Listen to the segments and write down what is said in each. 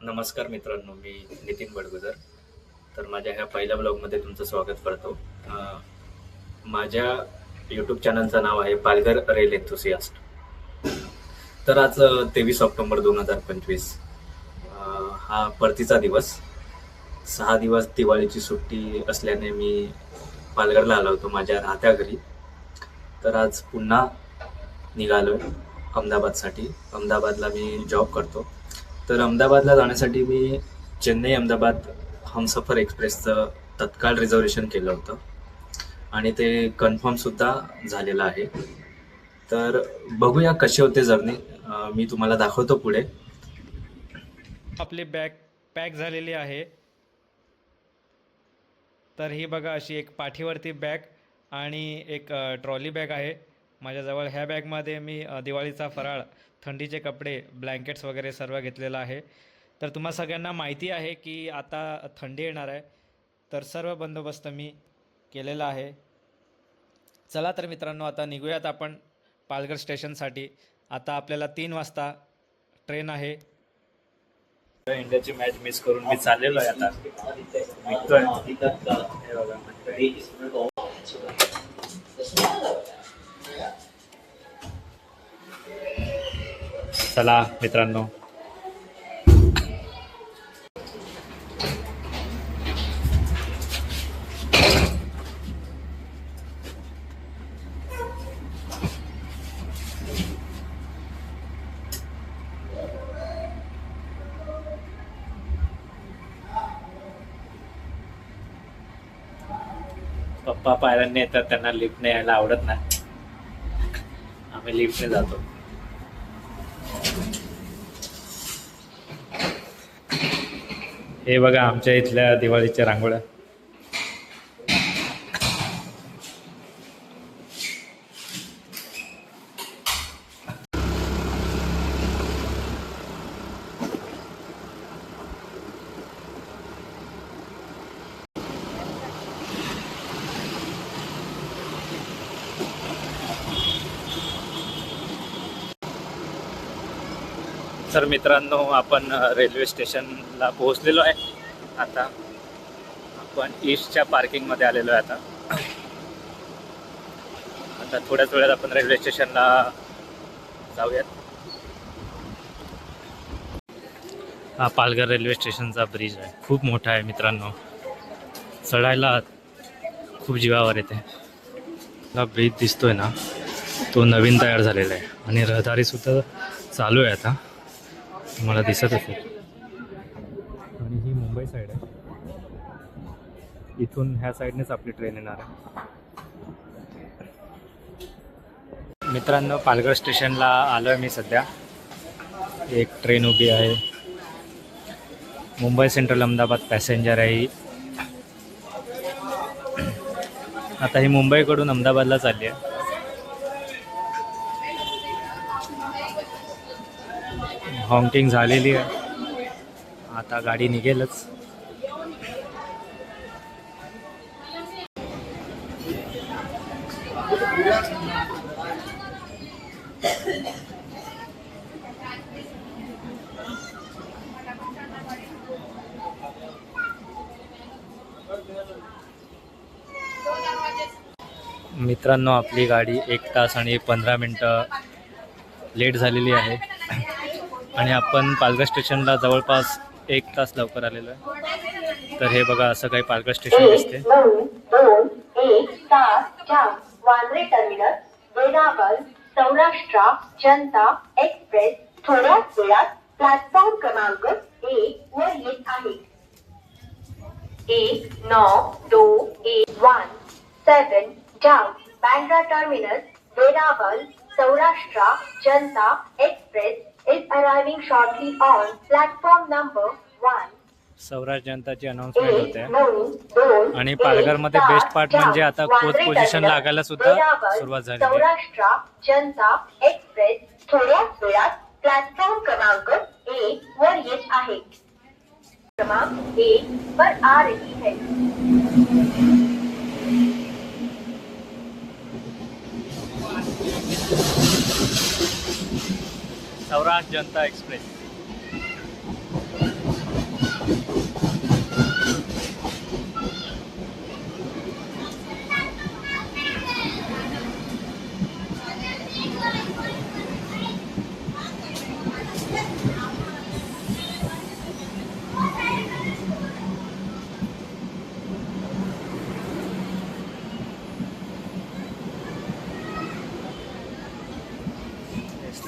नमस्कार मित्रांनो, मी नितीन बडगुजर. तर माझ्या ह्या पहिल्या ब्लॉगमध्ये तुमचं स्वागत करतो. माझ्या यूट्यूब चॅनलचं नाव आहे पालघर रेल एन्थुसियास्ट. तर आज 23 ऑक्टोबर 2025 हा परतीचा दिवस. 6 दिवस दिवाळीची सुट्टी असल्याने मी पालघरला आलो होतो माझ्या राहत्या घरी. तर आज पुन्हा निघालो अहमदाबादसाठी. अहमदाबादला मी जॉब करतो. तर अहमदाबादला जाण्यासाठी मी चेन्नई अहमदाबाद हमसफर एक्सप्रेसचं तत्काळ रिझर्वेशन केलं होतं आणि ते कन्फर्मसुद्धा झालेलं आहे. तर बघूया कशी होते जर्नी, मी तुम्हाला दाखवतो पुढे. आपली बॅग पॅक झालेली आहे. तर ही बघा, अशी एक पाठीवरती बॅग आणि एक ट्रॉली बॅग आहे माझ्याजवळ. ह्या बॅगमध्ये मी दिवाळीचा फराळ, थंडीचे कपडे, ब्लँकेट्स वगैरे सर्व घेतलेलं आहे. तर तुम्हा सगळ्यांना माहिती आहे की आता थंडी येणार आहे, तर सर्व बंदोबस्त मी केलेला आहे. चला तर मित्रांनो, आता निघूयात आपण पालघर स्टेशनसाठी. आता आपल्याला 3 वाजता ट्रेन आहे. इंडियाची मॅच मिस करून मी चाललेलो आहे आता. निघतोय. हे बघा मंडळी. चला मित्रांनो. पप्पा पायऱ्यांनी येतात, त्यांना लिफ्टने यायला आवडत नाही. आम्ही लिफ्टने जातो. हे बघा आमच्या इथल्या दिवाळीच्या रांगोळ्या. तर मित्रांनो, आपण रेल्वे स्टेशनला पोहोचलेलो आहे. आता आपण ईस्टच्या पार्किंगमध्ये आलेलो आहे. आता थोड्याच वेळात आपण रेल्वे स्टेशनला जाऊयात. हा पालघर रेल्वे स्टेशनचा ब्रिज आहे. खूप मोठा आहे मित्रांनो. चढायला खूप जीवावर येते. हा ब्रिज दिसतोय ना, तो नवीन तयार झालेला आहे आणि रहदारीसुद्धा चालू आहे आता. तुम्हाला दिसत असेल. आणि ही मुंबई साईड आहे. इथून ह्या साईडनेच आपली ट्रेन येणार आहे. मित्रांनो, पालघर स्टेशनला आलो आहे मी सध्या. एक ट्रेन उभी आहे. मुंबई सेंट्रल अहमदाबाद पॅसेंजर आहे ही. आता ही मुंबईकडून अहमदाबादला चालली आहे. हॉन्किंग झालेली आहे. आता गाडी निघेलच. मित्रांनो, आपली गाडी 1 तास आणि 15 मिनटं लेट झालेली आहे आणि आपण पालघर स्टेशनला जवळपास 1 तास लवकर आलेलो आहे. तर हे बघा, असं काही पालघर स्टेशन दिसते. 921 वांद्रे टर्मिनस वेरावल सौराष्ट्र जनता एक्सप्रेस थोड्याच वेळात प्लॅटफॉर्म क्रमांक 1 वर येत आहे. 19217 down Bandra terminus Veraval Saurashtra Janata express is arriving shortly on platform number 1. Saurashtra जनताची अनाउन्समेंट होते. आणि पालघरमध्ये बेस्ट पार्ट म्हणजे आता कोच पोझिशन लागायला सुद्धा सुरुवात झाली. सौराष्ट्र जनता एक्सप्रेस थोड्याच वेळात प्लॅटफॉर्म क्रमांक 1 वर येत आहे. क्रमांक 1 पर आ रही है. सौराष्ट्र जनता एक्सप्रेस.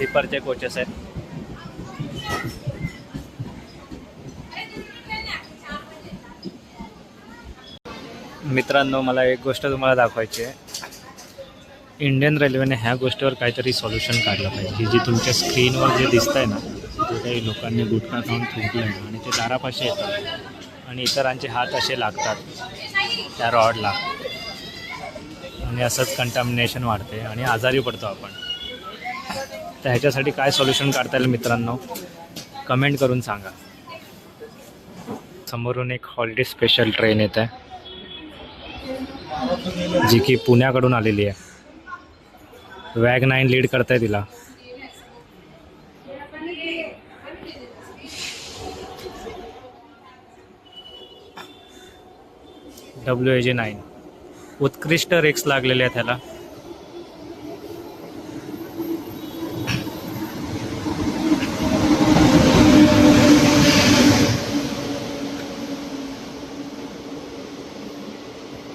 स्लीपरचे कोचेस आहेत. मित्रांनो, मला एक गोष्ट तुम्हाला दाखवायची आहे. इंडियन रेल्वेने ह्या गोष्टीवर काहीतरी सोल्युशन काढलं पाहिजे की जी तुमच्या स्क्रीनवर जे दिसत आहे ना, जे काही लोकांनी गुटखा खाऊन थुंकलं आहे आणि ते दारापाशी येतात आणि इतरांचे हात असे लागतात त्या रॉडला आणि असंच कंटामिनेशन वाढते आणि आजारी पडतो आपण. तर ह्याच्यासाठी काय सोल्युशन काढता येईल मित्रांनो, कमेंट करून सांगा. समोरून एक हॉलिडे स्पेशल ट्रेन येत आहे जी की पुण्याकडून आलेली आहे. वॅग 9 लीड करताय तिला. WAG9 उत्कृष्ट रेक्स लागलेले आहेत ह्याला.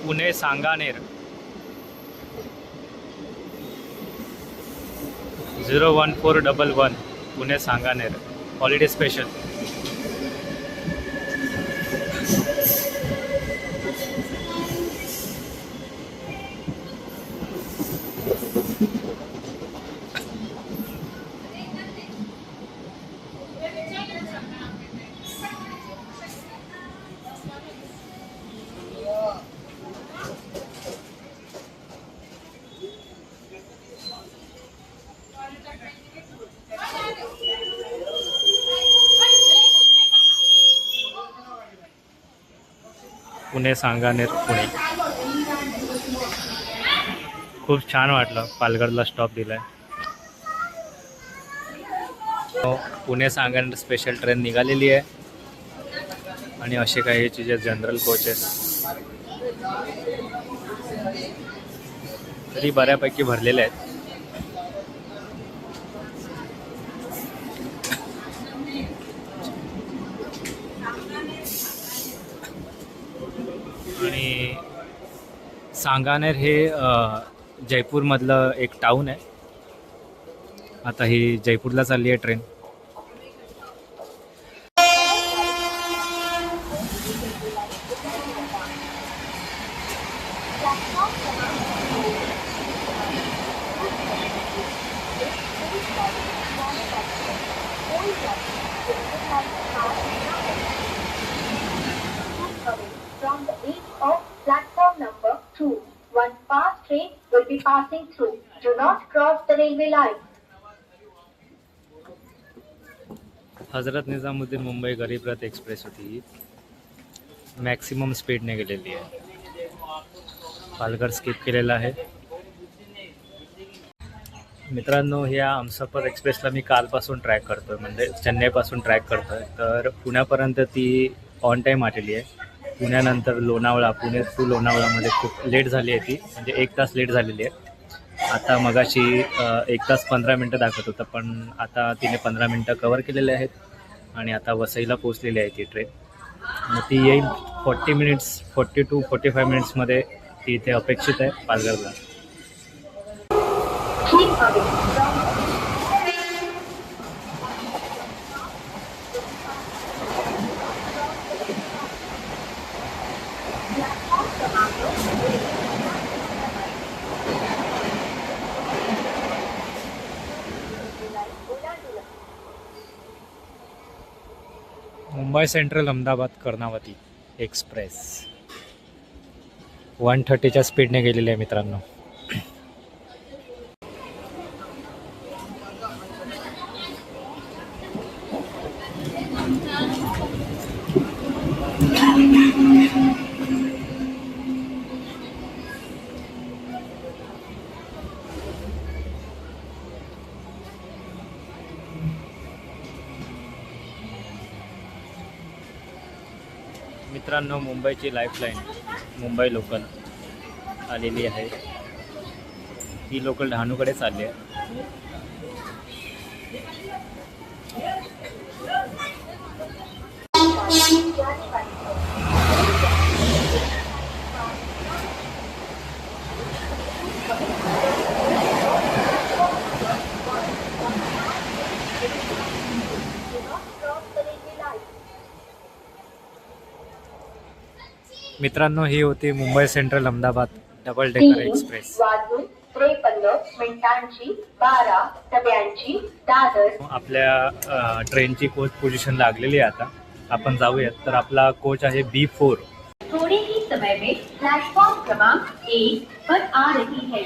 Pune Sanganer 01411 Pune Sanganer holiday special. पुणे सांगानेर पुणे. खूप छान वाटलं. पालघरला स्टॉप दिलाय. पुणे सांगानेर स्पेशल ट्रेन निघालेली आहे आणि असे काही ह्याचे जे जनरल कोचेस तरी बऱ्यापैकी भरलेले आहेत. आणि सांगानेर हे जयपूरमधलं एक टाऊन आहे. आता ही जयपूरला चालली आहे train. From the edge of platform number 2, one fast train will be passing through. Do not cross the railway line. Hazrat Nizamuddin Mumbai गरीब रथ एक्सप्रेस होती. मॅक्सिमम स्पीडने गेलेली आहे. पालघर स्किप केलेला आहे. मित्रांनो, ह्या हमसफर एक्सप्रेसला मी कालपासून ट्रॅक करतो आहे, म्हणजे चेन्नईपासून ट्रॅक करतो आहे. तर पुण्यापर्यंत ती ऑन टाईम आलेली आहे. पुण्यानंतर लोणावळा, पुणे टू लोणावळामध्ये खूप लेट झाली आहे ती, म्हणजे 1 तास लेट झालेली आहे. आता मगाशी 1 तास 15 मिनटं दाखवत होतं, पण आता तिने 15 मिनटं कवर केलेले आहेत आणि आता वसईला पोचलेली आहे ती ट्रेन. मग ती येईल 40 to 45 मिनिट्समध्ये. ती इथे अपेक्षित आहे पालघरला. Keep away from Mumbai central Ahmedabad Karnavati express 130च्या स्पीडने गेलेली आहे मित्रांनो. मित्रांनो, मुंबईची लाईफलाईन मुंबई लोकल आलेली आहे. ही लोकल डहाणूकडे चालली आहे. मित्रांनो, ही होती Mumbai central Ahmedabad double decker 3 express. वाजून 53 मिनिटांची 12 डब्यांची दादर. आपल्या ट्रेनची कोच पोझिशन लागलेली आहे. आता आपण जाऊयात. तर आपला कोच आहे B4. थोड़े ही समय में प्लेटफॉर्म क्रमांक 1 पर आ रही है.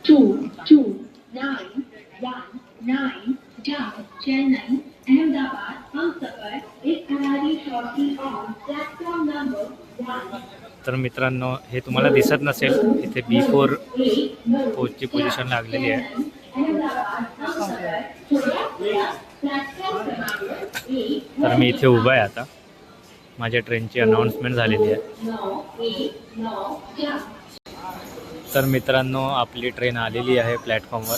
229119 जाम चेन्नई अहमदाबाद हमसफर एक हमारी शॉर्टी ऑन प्लेटफॉर्म नंबर 1. तर मित्रांनो, हे तुम्हाला दिसत नसेल, इथे B4 कोचची पोझिशन लागलेली आहे. तर मी इथे उभा आहे. आता माझ्या ट्रेनची अनाऊन्समेंट झालेली आहे. तर मित्रांनो, आपली ट्रेन आलेली आहे प्लॅटफॉर्मवर.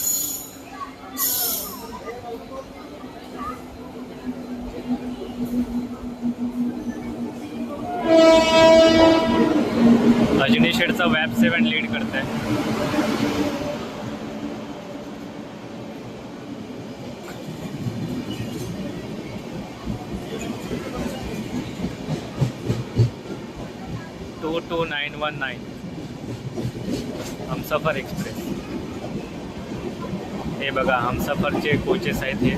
अजनी शेडचा वॅब 7 लीड करत आहे. Two 2919 Humsafar express. हे बघा, हमसफरचे कोचेस आहेत हे.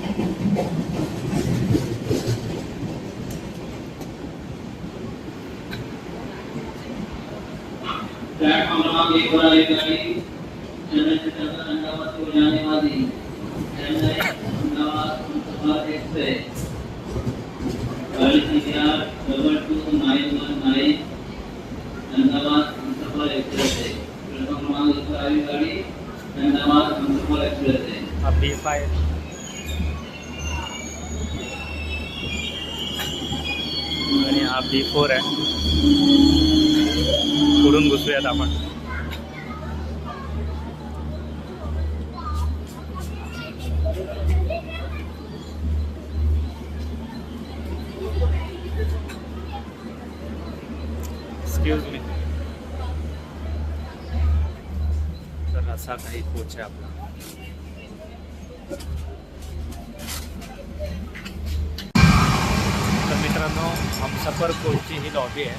प्लेटफॉर्म क्रमांक 1 पर एक गाड़ी चेन्नई से चलकर अहमदाबाद को जाने वाली चेन्नई अहमदाबाद हमसफर एक्सप्रेस गाड़ी संख्या 2219 अहमदाबाद हमसफर एक्सप्रेस है. प्लेटफॉर्म क्रमांक 1 पर आई गाड़ी अहमदाबाद हमसफर एक्सप्रेस है. हा B5 आणि हा B4 आहे. पुढून घुसूयात आपण. Excuse me. तर असा काही कोच आहे आपला. तर मित्रांनो, हमसफर कोचची ही लॉबी आहे.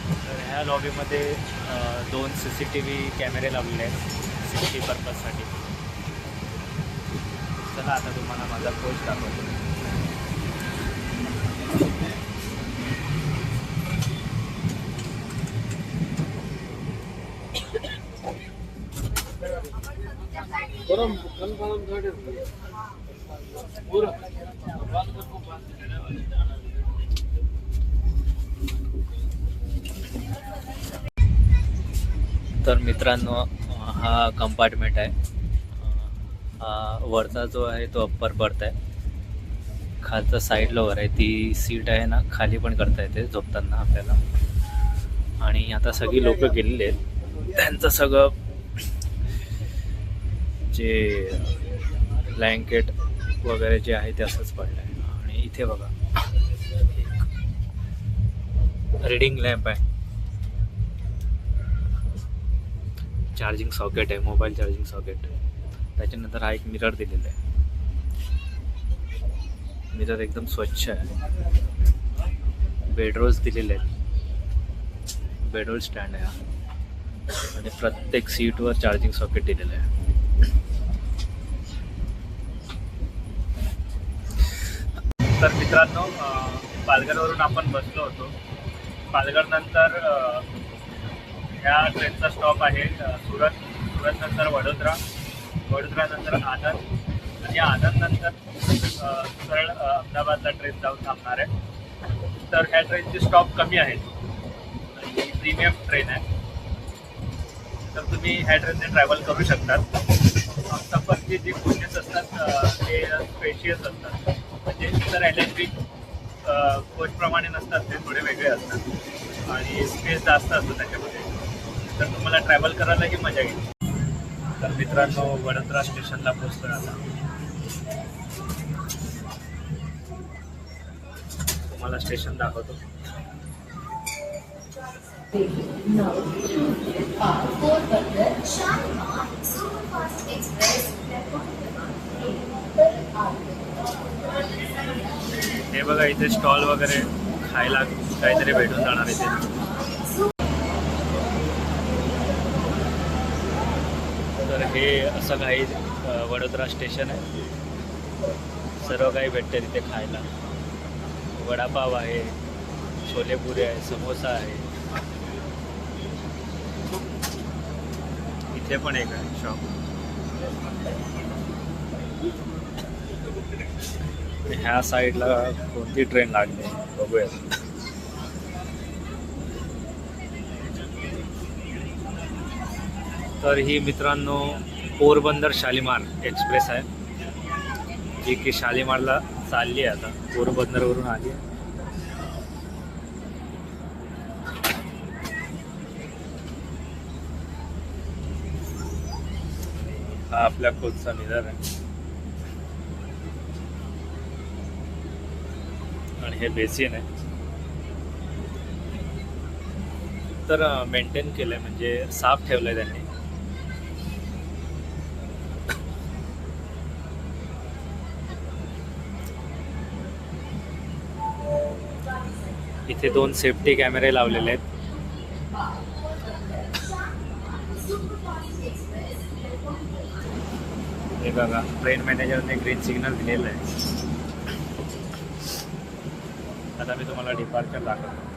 तर ह्या लॉबीमध्ये 2 CCTV कॅमेरे लावलेले आहेत सेफ्टी पर्पजसाठी. चला आता तुम्हाला माझा कोच दाखवतो. तर मित्रांनो, हा कंपार्टमेंट आहे. हा वरचा जो आहे तो अप्पर बर्थ आहे. खालचा साईड लोअर आहे. ती सीट आहे ना, खाली पण करता येते झोपताना आपल्याला. आणि आता सगळी लोक गेलेली आहेत. त्यांचं सगळं जे ब्लँकेट वगैरे जे आहे ते असंच पडलं आहे. आणि इथे बघा, एक रीडिंग लॅम्प आहे. चार्जिंग सॉकेट आहे, मोबाईल चार्जिंग सॉकेट. त्याच्यानंतर हा एक मिरर दिलेला आहे. मिरर एकदम स्वच्छ आहे. बेडरोल्स दिलेले आहेत. बेडरोल स्टँड आहे हा. आणि प्रत्येक सीटवर चार्जिंग सॉकेट दिलेलं आहे. तर मित्रांनो, पालघरवरून आपण बसलो होतो. पालघर नंतर ह्या ट्रेनचा स्टॉप आहे सुरत. सुरत नंतर वडोदरा. वडोदरा नंतर आनंद. आणि आनंद नंतर सरळ अहमदाबादला ट्रेन जाऊन थांबणार आहे. तर ह्या ट्रेनचे स्टॉप कमी आहेत आणि प्रीमियम ट्रेन आहे. तर तुम्ही ह्या ट्रेनने ट्रॅव्हल करू शकतात. हमसफरचे जे कोचेस असतात ते स्पेशियस असतात. म्हणजे इतर इलेक्ट्रिक कोचप्रमाणे नसतात, ते थोडे वेगळे असतात आणि स्पेस जास्त असतो त्याच्यामध्ये. तर तुम्हाला ट्रॅव्हल करायलाही मजा येईल. तर मित्रांनो, वडोदरा स्टेशनला पोहोचतोय आता. तुम्हाला स्टेशन दाखवतो. हे बघा, इथे स्टॉल वगैरे खायला काहीतरी भेटून जाणार इथे. तर हे असं काही वडोदरा स्टेशन आहे. सर्व काही भेटते तिथे खायला. वडापाव आहे, छोलेपुरी आहे, समोसा आहे. इथे पण एक आहे शॉप. ह्या साईडला कोणती ट्रेन लागली बघूया. तर ही मित्रांनो पोरबंदर शालीमार एक्सप्रेस आहे, जी की शालीमारला चालली आहे. आता पोरबंदरवरून आली आहे. हा आपल्या कोचचा मिरर आहे आणि हे बेसिन आहे. तर मेंटेन केलंय, म्हणजे साफ ठेवलंय त्यांनी. इथे 2 सेफ्टी कॅमेरे लावलेले आहेत. हे बघा, ट्रेन मॅनेजरने ग्रीन सिग्नल दिलेलं आहे. आता मी तुम्हाला डिपार्चर दाखवतो.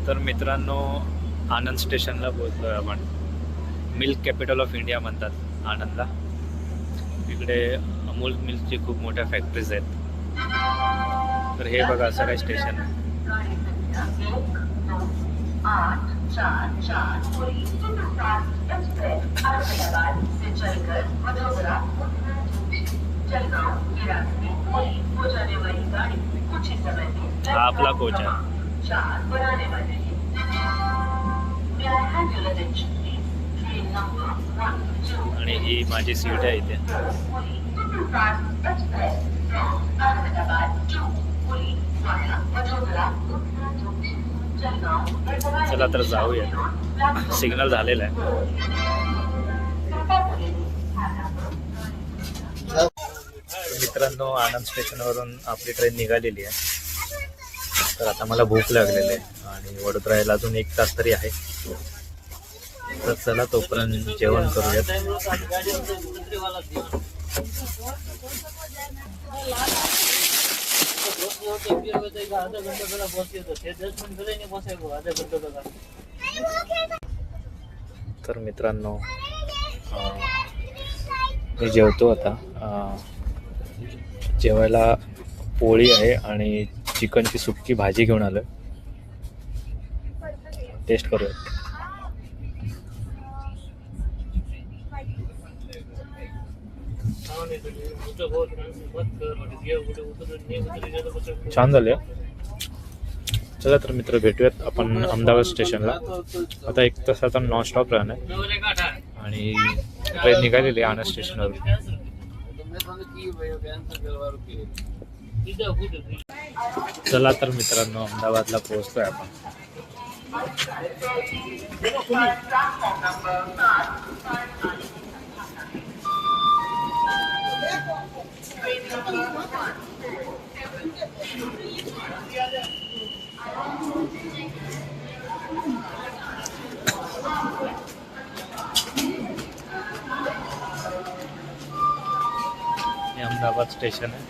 तर मित्रांनो, आनंद स्टेशनला पोहोचलोय आपण. मिल्क कॅपिटल ऑफ इंडिया म्हणतात आनंदला. इकडे अमूल मिल्कची खूप मोठ्या फॅक्टरीज आहेत. तर हे बघा, असं काही स्टेशन आहे. हा आपला कोच आहे आणि ही माझी सीट आहे इथे. चला तर जाऊया. सिग्नल झालेला आहे. मित्रांनो, आनंद स्टेशनवरून आपली ट्रेन निघालेली आहे. तर आता मला भूक लागलेली आहे आणि वडोदरा यायला अजून 1 तास तरी आहे. तर चला तोपर्यंत जेवण करूयात. तर मित्रांनो, मी जेवतो आता. जेवायला पोळी आहे आणि चिकनची सुक्की भाजी घेऊन आलोय. टेस्ट करूयात. छान झाले. चला तर मित्र, भेटूयात आपण अहमदाबाद स्टेशनला. आता 1 तासाचा नॉनस्टॉप रन आहे आणि ट्रेन निघालेली आहे आनंद स्टेशनवरून. चला तर मित्रांनो, अहमदाबादला पोहोचतोय आपण. हे अहमदाबाद स्टेशन आहे.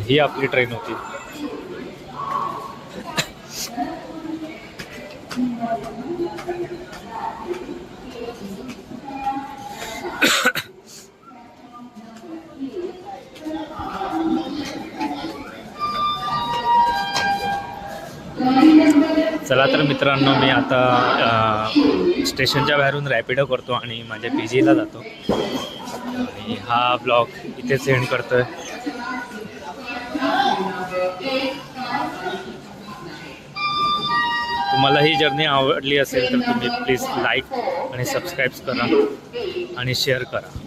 ही आपली ट्रेन होती. चला तर मित्रांनो, मी आता स्टेशनच्या बाहेरून रॅपिडो करतो आणि माझ्या PGला जातो आणि हा ब्लॉग इथेच एंड करतोय. तुम्हाला ही जर्नी आवडली असेल तर तुम्ही प्लीज लाईक आणि सबस्क्राईब करा आणि शेअर करा.